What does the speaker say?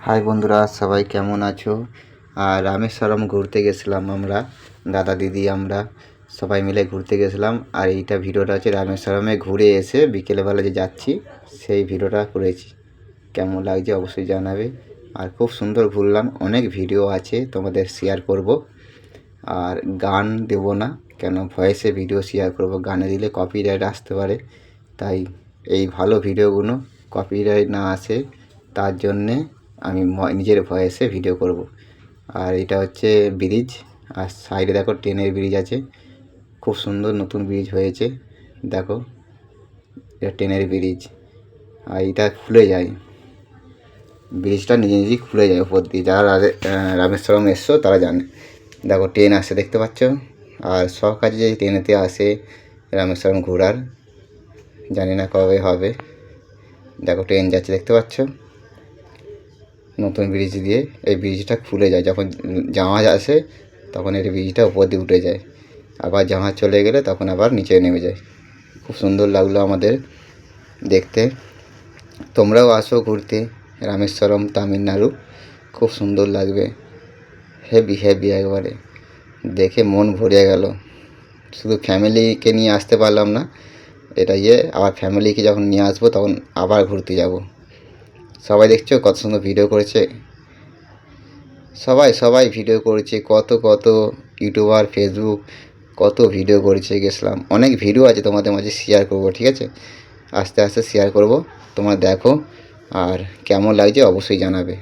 High বন্ধুরা, সবাই কেমন আছো? আর রামেশ্বরম ঘুরতে গেছিলাম আমরা, দাদা দিদি আমরা সবাই মিলে ঘুরতে গেছিলাম। আর এইটা ভিডিওটা হচ্ছে রামেশ্বরমে ঘুরে এসে বিকেলবেলা যে যাচ্ছি সেই ভিডিওটা করেছি। কেমন লাগছে অবশ্যই জানাবে। আর খুব সুন্দর ঘুরলাম, অনেক ভিডিও আছে তোমাদের শেয়ার করব। আর গান দেব না, কেন ভয়েসে ভিডিও শেয়ার করব, গানে দিলে কপিরাইট আসতে পারে। তাই এই ভালো ভিডিওগুলো কপিরাইট না আসে তার জন্যে আমি নিজের ভয়েসে ভিডিও করব। আর এটা হচ্ছে ব্রিজ, আর সাইডে দেখো ট্রেনের ব্রিজ আছে, খুব সুন্দর নতুন ব্রিজ হয়েছে। দেখো এটা ট্রেনের ব্রিজ, আর এটা খুলে যায়, ব্রিজটা নিজে নিজেই খুলে যায় উপর দিয়ে। যারা রামেশ্বরম এসছো তারা জানে। দেখো ট্রেন আসে দেখতে পাচ্ছ। আর সব কাজে যে ট্রেনেতে আসে রামেশ্বরম ঘোরার, জানি না কবে হবে। দেখো ট্রেন যাচ্ছে দেখতে পাচ্ছ নতুন ব্রিজ দিয়ে। এই ব্রিজটা খুলে যায়, যখন জাহাজ আসে তখন এই ব্রিজটা উপর দিয়ে উঠে যায়, আবার জাহাজ চলে গেলে তখন আবার নিচে নেমে যায়। খুব সুন্দর লাগলো আমাদের দেখতে। তোমরাও আসো ঘুরতে রামেশ্বরম, তামিলনাড়ু, খুব সুন্দর লাগবে। হেভি হেভি একবারে দেখে মন ভরে গেল। শুধু ফ্যামিলিকে নিয়ে আসতে পারলাম না, এটা আবার ফ্যামিলিকে যখন নিয়ে আসবো তখন আবার ঘুরতে যাব। সবাই দেখছো কত সুন্দর ভিডিও করেছে, সবাই সবাই ভিডিও করেছে, কত কত ইউটিউবার, ফেসবুক, কত ভিডিও করেছে। গেছিলাম, অনেক ভিডিও আছে তোমাদের মাঝে শেয়ার করব, ঠিক আছে? আস্তে আস্তে শেয়ার করব, তোমরা দেখো। আর কেমন লাগছে অবশ্যই জানাবে।